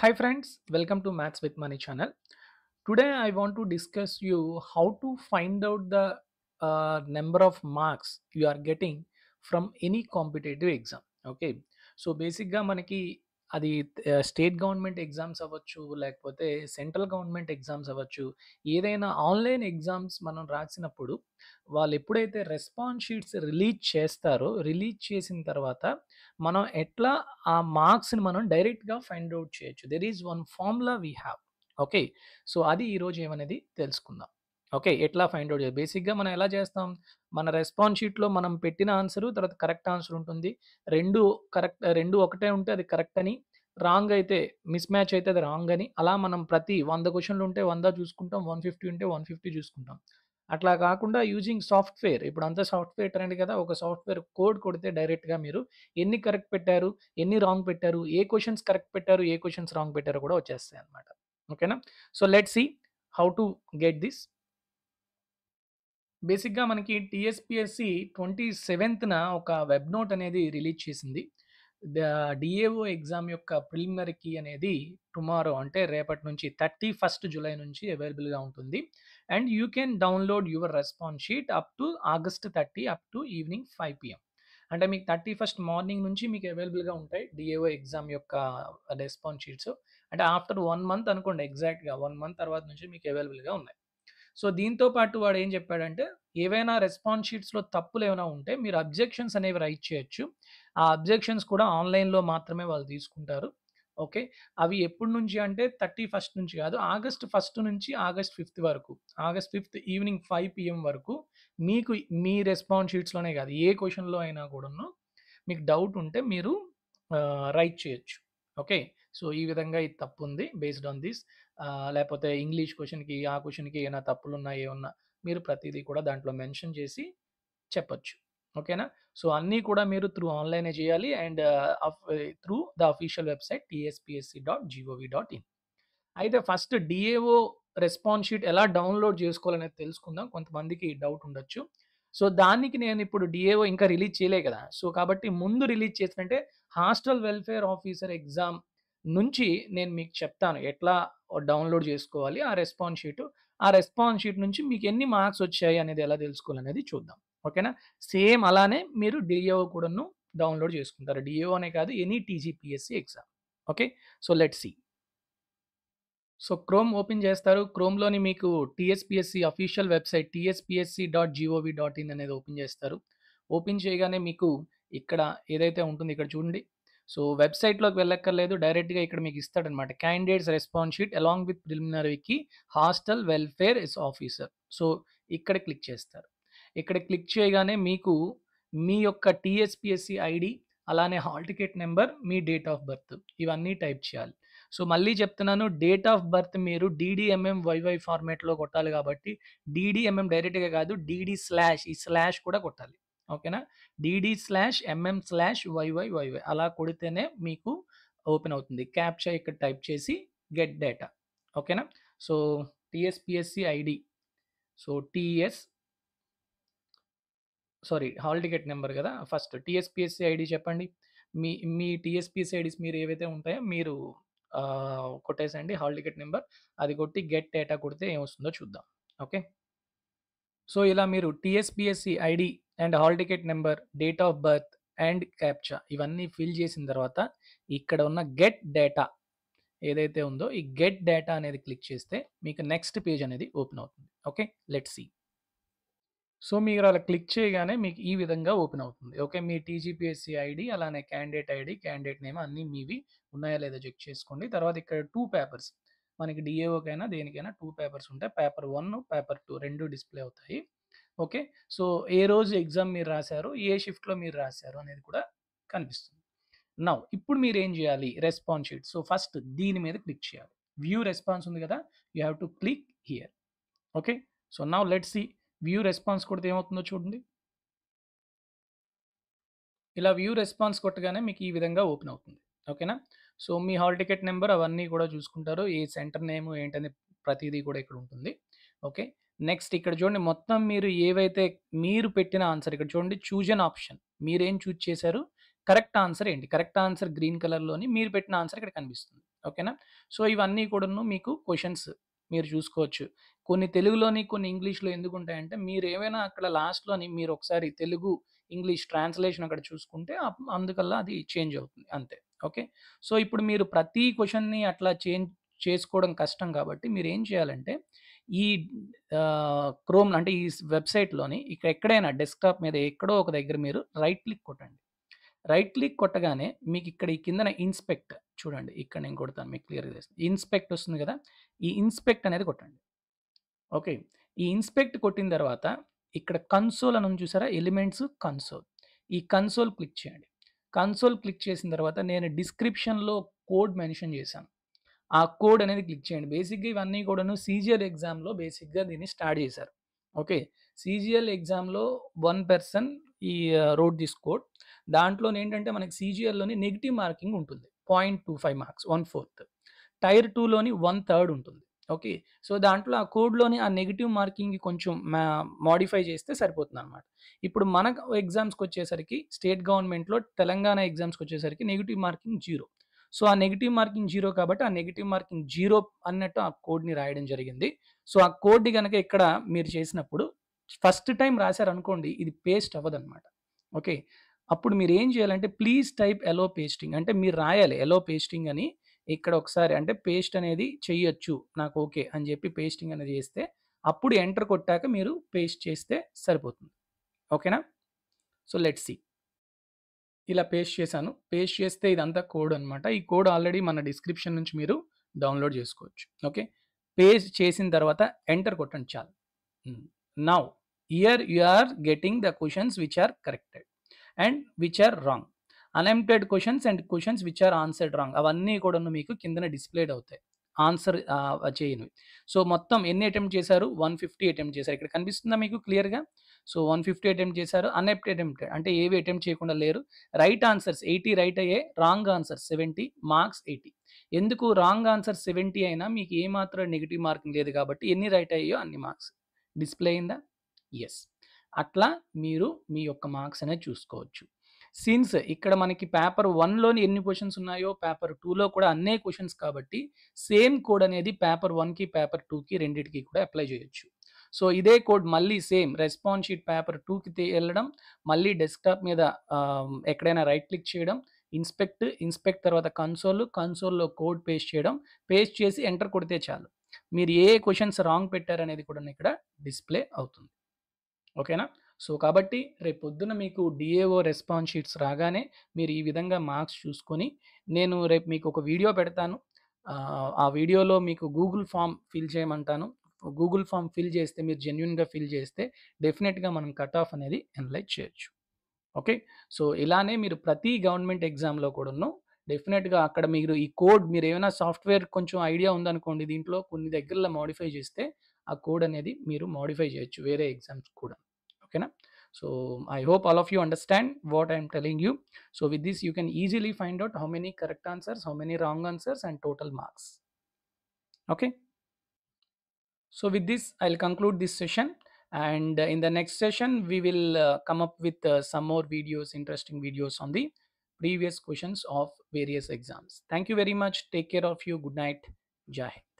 Hi friends, welcome to Maths with Money channel. Today I want to discuss you how to find out the number of marks you are getting from any competitive exam. Okay, so బేసిక్గా మనకి అది state government exams అవ్వచ్చు, లేకపోతే central government exams అవ్వచ్చు, ఏదైనా online exams మనం రాసినప్పుడు వాళ్ళు ఎప్పుడైతే రెస్పాన్స్ షీట్స్ రిలీజ్ చేస్తారో, రిలీజ్ చేసిన తర్వాత మనం ఎట్లా ఆ మార్క్స్‌ని మనం డైరెక్ట్‌గా ఫైండ్ ఔట్ చేయొచ్చు. There is one formula we have. Okay. So, అది ఈరోజు ఏమనేది తెలుసుకుందాం. ఓకే. ఎట్లా ఫైండ్ ఔట్ చేయాలి? బేసిక్‌గా మనం ఎలా చేస్తాం? మన రెస్పాన్స్ షీట్‌లో మనం పెట్టిన ఆన్సరు, తర్వాత కరెక్ట్ ఆన్సర్ ఉంటుంది. 2 ఒకటే ఉంటే అది కరెక్ట్ అని, రాంగ్ అయితే మిస్ మ్యాచ్ అయితే అది రాంగ్ అని, అలా మనం ప్రతి 100 క్వెషన్‌లు ఉంటే 100 చూసుకుంటాం. 150 ఉంటే 150 చూసుకుంటాం. అట్లా కాకుండా యూజింగ్ సాఫ్ట్‌వేర్ ఇప్పుడంతా సాఫ్ట్‌వేర్ ట్రెండ్ కదా! ఒక సాఫ్ట్‌వేర్ కోడ్ కొడితే డైరెక్ట్‌గా మీరు ఎన్ని కరెక్ట్ పెట్టారు, ఎన్ని రాంగ్ పెట్టారు, ఏ క్వెషన్స్ కరెక్ట్ పెట్టారు, ఏ క్వెషన్స్ రాంగ్ పెట్టారో కూడా వచ్చేస్తాయన్నమాట. ఓకేనా? So, let's see how to get this. బేసిక్‌గా మనకి టీఎస్‌పీఎస్‌సీ 27న ఒక వెబ్ నోట్ అనేది రిలీజ్ చేసింది. ద డీఏఓ ఎగ్జామ్ యొక్క ప్రిలిమినరీ కీ అనేది టుమారో అంటే రేపటి నుంచి 31 జులై నుంచి అవైలబుల్‌గా ఉంటుంది. And you can download your response sheet up to August 30 up to evening 5 PM. అంటే మీకు 31 మార్నింగ్ నుంచి మీకు అవైలబుల్‌గా ఉంటాయి డీఏఓ ఎగ్జామ్ యొక్క రెస్పాన్స్ షీట్స్. అంటే ఆఫ్టర్ 1 మంత్ అనుకోండి ఎగ్జాక్ట్‌గా 1 మంత్ తర్వాత నుంచి మీకు అవైలబుల్‌గా ఉన్నాయి. సో, దీంతో పాటు వాడేం చెప్పాడంటే, ఏవైనా రెస్పాన్స్ షీట్స్‌లో తప్పులేమైనా ఉంటే మీరు అబ్జెక్షన్స్ అనేవి రైజ్ చేయొచ్చు. ఆ అబ్జెక్షన్స్ కూడా ఆన్‌లైన్‌లో మాత్రమే వాళ్ళు తీసుకుంటారు. ఓకే. అవి ఎప్పటి నుంచి అంటే 31 నుంచి కాదు, ఆగస్ట్ 1 నుంచి ఆగస్ట్ 5 వరకు. ఆగస్ట్ 5 ఈవినింగ్ 5 పీఎం వరకు మీకు మీ రెస్పాన్స్ షీట్స్‌లోనే కాదు, ఏ క్వెషన్‌లో అయినా కూడాను మీకు డౌట్ ఉంటే మీరు రైట్ చేయొచ్చు. ఓకే. సో, ఈ విధంగా ఇది తప్పుంది బేస్డ్ ఆన్ దిస్. లేపోతే ఇంగ్లీష్ క్వెషన్‌కి, ఆ క్వెషన్‌కి ఏమైనా తప్పులున్నా, ఏమన్నా మీరు ప్రతీదీ కూడా దాంట్లో మెన్షన్ చేసి చెప్పొచ్చు. ఓకేనా? సో, అన్నీ కూడా మీరు త్రూ ఆన్‌లైనే చేయాలి and through the official website tspsc.gov.in. అయితే ఫస్ట్ డీఏఓ రెస్పాన్స్ షీట్ ఎలా డౌన్‌లోడ్ చేసుకోవాలనేది తెలుసుకుందాం. కొంతమందికి డౌట్ ఉండొచ్చు. సో, దానికి నేనిప్పుడు డీఏఓ ఇంకా రిలీజ్ చేయలే కదా! సో, కాబట్టి ముందు రిలీజ్ చేసినంటే హాస్టల్ వెల్ఫేర్ ఆఫీసర్ ఎగ్జామ్ నుంచి నేను మీకు చెప్తాను. ఎట్లా డౌన్‌లోడ్ చేసుకోవాలి ఆ రెస్పాన్స్ షీటు. ఆ రెస్పాన్స్ షీట్ నుంచి మీకెన్ని మార్క్స్ వచ్చాయి అనేది ఎలా తెలుసుకోవాలనేది చూద్దాం. ఓకేనా? సేమ్ అలానే మీరు డీఏఓ కూడాను డౌన్‌లోడ్ చేసుకుంటారు. డీఏఓ అనే కాదు, any TGPSC exam. Okay. So, let's see. So, Chrome open చేస్తారు. క్రోమ్‌లోని మీకు టీఎస్‌పీఎస్‌సీ అఫీషియల్ వెబ్‌సైట్ tspsc.gov.in అనేది ఓపెన్ చేస్తారు. ఓపెన్ చేయగానే మీకు ఇక్కడ ఏదైతే ఉంటుందో ఇక్కడ చూడండి. సో, వెబ్‌సైట్‌లోకి వెళ్ళక్కర్లేదు. డైరెక్ట్‌గా ఇక్కడ మీకు ఇస్తాడనమాట. Candidates response sheet along with ప్రిలిమినరీకి హాస్టల్ వెల్ఫేర్ ఆఫీసర్. సో, ఇక్కడ క్లిక్ చేస్తారు. ఇక్కడ క్లిక్ చేయగానే మీకు మీ యొక్క టీఎస్‌పీఎస్‌సీ ఐడీ, అలానే హాల్ టికెట్ నంబర్, మీ డేట్ ఆఫ్ బర్త్ ఇవన్నీ టైప్ చేయాలి. సో, మళ్ళీ చెప్తున్నాను, డేట్ ఆఫ్ బర్త్ మీరు డీడీఎంఎం వైవై ఫార్మాట్‌లో కొట్టాలి కాబట్టి డీడీఎంఎం డైరెక్ట్‌గా కాదు, డీడీ స్లాష్ ఈ స్లాష్ కూడా కొట్టాలి. ఓకేనా? డీడీ/ఎంఎం/వైవై అలా కొడితేనే మీకు ఓపెన్ అవుతుంది. క్యాప్చా ఇక్కడ టైప్ చేసి గెట్ డేటా. ఓకేనా? So, TSPSC ID. So, hall ticket number కదా! ఫస్ట్ టీఎస్‌పీఎస్‌సీ ఐడీ చెప్పండి. మీ మీ టీఎస్‌పీఎస్‌సీ ఐడీస్ మీరు ఏవైతే ఉంటాయో మీరు కొట్టేసేయండి హాల్ టికెట్ నంబర్. అది కొట్టి గెట్ డేటా కొడితే ఏమొస్తుందో చూద్దాం. ఓకే. సో, ఇలా మీరు TSPSC ID and hall ticket number, date of birth and captcha ఇవన్నీ ఫిల్ చేసిన తర్వాత ఇక్కడ ఉన్న గెట్ డేటా ఏదైతే ఉందో ఈ గెట్ డేటా అనేది క్లిక్ చేస్తే మీకు నెక్స్ట్ పేజ్ అనేది ఓపెన్ అవుతుంది. ఓకే. Let's see. సో, మీరు అలా క్లిక్ చేయగానే మీకు ఈ విధంగా ఓపెన్ అవుతుంది. ఓకే. మీ టీజీపీఎస్సీ ఐడీ, అలానే క్యాండిడేట్ ఐడీ, క్యాండిడేట్ నేమ్ అన్నీ మీవి ఉన్నాయా లేదా చెక్ చేసుకోండి. తర్వాత ఇక్కడ 2 పేపర్స్ మనకి డీఏఓకైనా దేనికైనా 2 పేపర్స్ ఉంటాయి. పేపర్ 1, పేపర్ 2 2 డిస్‌ప్లే అవుతాయి. ఓకే. సో, ఏ రోజు ఎగ్జామ్ మీరు రాసారు, ఏ షిఫ్ట్‌లో మీరు రాసారు అనేది కూడా కనిపిస్తుంది. నౌ ఇప్పుడు మీరేం చేయాలి? Response sheet. సో, ఫస్ట్ దీని మీద క్లిక్ చేయాలి. వ్యూ రెస్పాన్స్ ఉంది కదా! You have to click here. Okay. So, now let's see. View response కొడితే ఏమవుతుందో చూడండి. ఇలా వ్యూ రెస్పాన్స్ కొట్టగానే మీకు ఈ విధంగా ఓపెన్ అవుతుంది. ఓకేనా? సో, మీ హాల్ టికెట్ నంబర్ అవన్నీ కూడా చూసుకుంటారు. ఏ సెంటర్ నేమ్ ఏంటని ప్రతీదీ కూడా ఇక్కడ ఉంటుంది. ఓకే. నెక్స్ట్ ఇక్కడ చూడండి, మొత్తం మీరు ఏవైతే మీరు పెట్టిన ఆన్సర్ ఇక్కడ చూడండి, చూజ్ ఎన్ ఆప్షన్. మీరేం చూజ్ చేశారు? కరెక్ట్ ఆన్సర్ ఏంటి? కరెక్ట్ ఆన్సర్ గ్రీన్ కలర్‌లోని మీరు పెట్టిన ఆన్సర్ ఇక్కడ కనిపిస్తుంది. ఓకేనా? సో, ఇవన్నీ కూడాను మీకు క్వెషన్స్ మీరు చూసుకోవచ్చు. కొన్ని తెలుగులోని, కొన్ని ఇంగ్లీష్‌లో ఎందుకుంటాయంటే, మీరేమైనా అక్కడ లాస్ట్‌లోని మీరొకసారి తెలుగు, ఇంగ్లీష్ ట్రాన్స్‌లేషన్ అక్కడ చూసుకుంటే అందుకల్లా అది చేంజ్ అవుతుంది అంతే. ఓకే. సో, ఇప్పుడు మీరు ప్రతి క్వెషన్‌ని అట్లా చేంజ్ చేసుకోవడం కష్టం కాబట్టి మీరేం చేయాలంటే, ఈ క్రోమ్ అంటే ఈ వెబ్‌సైట్‌లోని ఇక్కడ ఎక్కడైనా డెస్క్‌టాప్ మీద ఎక్కడో ఒక దగ్గర మీరు రైట్ క్లిక్ కొట్టండి. రైట్ క్లిక్ కొట్టగానే మీకిక్కడ ఈ కిందన ఇన్స్పెక్ట్ చూడండి. ఇక్కడ నేను కొడతాను మీకు క్లియర్‌గా తెలుస్తుంది. ఇన్స్పెక్ట్ వస్తుంది గదా! ఈ ఇన్స్పెక్ట్ అనేది కొట్టండి. ఓకే. ఈ ఇన్స్పెక్ట్ కొట్టిన తర్వాత ఇక్కడ కన్సోల్ అని ఉంది చూసారా? Elements console. ఈ కన్సోల్ క్లిక్ చేయండి. కన్సోల్ క్లిక్ చేసిన తర్వాత నేను డిస్క్రిప్షన్‌లో కోడ్ మెన్షన్ చేశాను. ఆ కోడ్ అనేది క్లిక్ చేయండి. బేసిక్‌గా ఇవన్నీ కూడాను సీజీఎల్ ఎగ్జామ్‌లో బేసిక్‌గా దీన్ని స్టార్ట్ చేశారు. ఓకే. సీజీఎల్ ఎగ్జామ్‌లో వన్ పర్సన్ ఈ రోట్ దిస్ కోడ్. దాంట్లోనేంటంటే మనకి సీజీఎల్‌లోని నెగెటివ్ మార్కింగ్ ఉంటుంది. 0.25 మార్క్స్, 1/4. టైర్ 2లోని 1/3 ఉంటుంది. ఓకే. సో, దాంట్లో ఆ కోడ్‌లోని ఆ నెగెటివ్ మార్కింగ్‌కి కొంచెం మోడిఫై చేస్తే సరిపోతుందనమాట. ఇప్పుడు మన ఎగ్జామ్స్‌కొచ్చేసరికి స్టేట్ గవర్నమెంట్‌లో తెలంగాణ ఎగ్జామ్స్‌కొచ్చేసరికి నెగెటివ్ మార్కింగ్ 0. సో, ఆ నెగెటివ్ మార్కింగ్ 0 కాబట్టి ఆ నెగెటివ్ మార్కింగ్ 0 అన్నట్టు ఆ కోడ్‌ని రాయడం జరిగింది. సో, ఆ కోడ్‌ని గనక ఇక్కడ మీరు చేసినప్పుడు ఫస్ట్ టైమ్ రాసారనుకోండి ఇది పేస్ట్ అవ్వదనమాట. ఓకే. అప్పుడు మీరేం చేయాలంటే ప్లీజ్ టైప్ ఎలో పేస్టింగ్ అంటే మీరు రాయాలి ఎలో పేస్టింగ్ అని ఇక్కడ ఒకసారి అంటే పేస్ట్ అనేది చెయ్యొచ్చు. నాకు ఓకే అని చెప్పి పేస్టింగ్ అనేది చేస్తే అప్పుడు ఎంటర్ కొట్టాక మీరు పేస్ట్ చేస్తే సరిపోతుంది. ఓకేనా? So, let's see. ఇలా పేస్ట్ చేశాను. పేస్ట్ చేస్తే ఇదంతా కోడ్ అనమాట. ఈ కోడ్ ఆల్రెడీ మన డిస్క్రిప్షన్ నుంచి మీరు డౌన్‌లోడ్ చేసుకోవచ్చు. ఓకే. పేస్ట్ చేసిన తర్వాత ఎంటర్ కొట్టండి చాలు. Now here you are getting the questions which are corrected and which are wrong. Unattempted questions and questions which are answered wrong అవన్నీ కూడాను మీకు కిందన డిస్‌ప్లేడ్ అవుతాయి. ఆన్సర్ చేయనివి. సో, మొత్తం ఎన్ని అటెంప్ట్ చేశారు? 150 అటెంప్ట్ చేశారు. ఇక్కడ కనిపిస్తుందా మీకు క్లియర్‌గా? సో, 150 అటెంప్ట్ చేశారు. అన్‌అటెంప్టెడ్ అంటే ఏవి అటెంప్ట్ చేయకుండా లేరు. రైట్ ఆన్సర్స్ 80 రైట్ అయ్యాయి. Wrong answers 70 marks 80. ఎందుకు రాంగ్ ఆన్సర్ 70 అయినా మీకు ఏమాత్రం నెగెటివ్ మార్కింగ్ లేదు కాబట్టి ఎన్ని రైట్ అయ్యాయో అన్ని మార్క్స్. డిస్‌ప్లే అయిందా? యెస్. అట్లా మీరు మీ యొక్క మార్క్స్ అనేది చూసుకోవచ్చు. సిన్స్ ఇక్కడ మనకి పేపర్ 1లోని ఎన్ని క్వెషన్స్ ఉన్నాయో పేపర్ 2లో కూడా అన్నే క్వెషన్స్ కాబట్టి సేమ్ కోడ్ అనేది పేపర్ 1కి, పేపర్ 2కి రెండిటికి కూడా అప్లై చేయొచ్చు. సో, ఇదే కోడ్ మళ్ళీ సేమ్ రెస్పాన్స్ షీట్ పేపర్ 2కి ఎళ్ళడం, మళ్ళీ డెస్క్‌టాప్ మీద ఎక్కడైనా రైట్ క్లిక్ చేయడం, ఇన్స్పెక్ట్ తర్వాత కన్సోల్‌లో కోడ్ పేస్ట్ చేయడం, పేస్ట్ చేసి ఎంటర్ కొడితే చాలు. మీరు ఏ క్వెషన్స్ రాంగ్ పెట్టారనేది కూడా ఇక్కడ డిస్‌ప్లే అవుతుంది. ఓకేనా? సో, కాబట్టి రేపొద్దున మీకు డీఏఓ రెస్పాన్స్ షీట్స్ రాగానే మీరు ఈ విధంగా మార్క్స్ చూసుకొని, నేను రేపు మీకు ఒక వీడియో పెడతాను. ఆ వీడియోలో మీకు గూగుల్ ఫార్మ్ ఫిల్ చేయమంటాను. గూగుల్ ఫార్మ్ ఫిల్ చేస్తే మీరు జెన్యూన్‌గా ఫిల్ చేస్తే డెఫినిట్‌గా మనం కట్ ఆఫ్ అనేది అనలైజ్ చేయొచ్చు. ఓకే. సో, ఇలానే మీరు ప్రతి గవర్నమెంట్ ఎగ్జామ్‌లో కూడాను డెఫినిట్‌గా అక్కడ మీరు ఈ కోడ్ మీరేమైనా సాఫ్ట్‌వేర్ కొంచెం ఐడియా ఉందనుకోండి దీంట్లో కొన్ని దగ్గరలో మోడిఫై చేస్తే ఆ కోడ్ అనేది మీరు మోడిఫై చేయొచ్చు వేరే ఎగ్జామ్స్ కూడా. ఓకేనా? So, I hope all of you understand what I am telling you. So, with this you can easily find out how many correct answers, how many wrong answers and total marks. Okay? So, with this I'll conclude this session and in the next session we will come up with some more videos, interesting videos on the previous questions of various exams. Thank you very much. Take care of you. Good night. Jai Hind.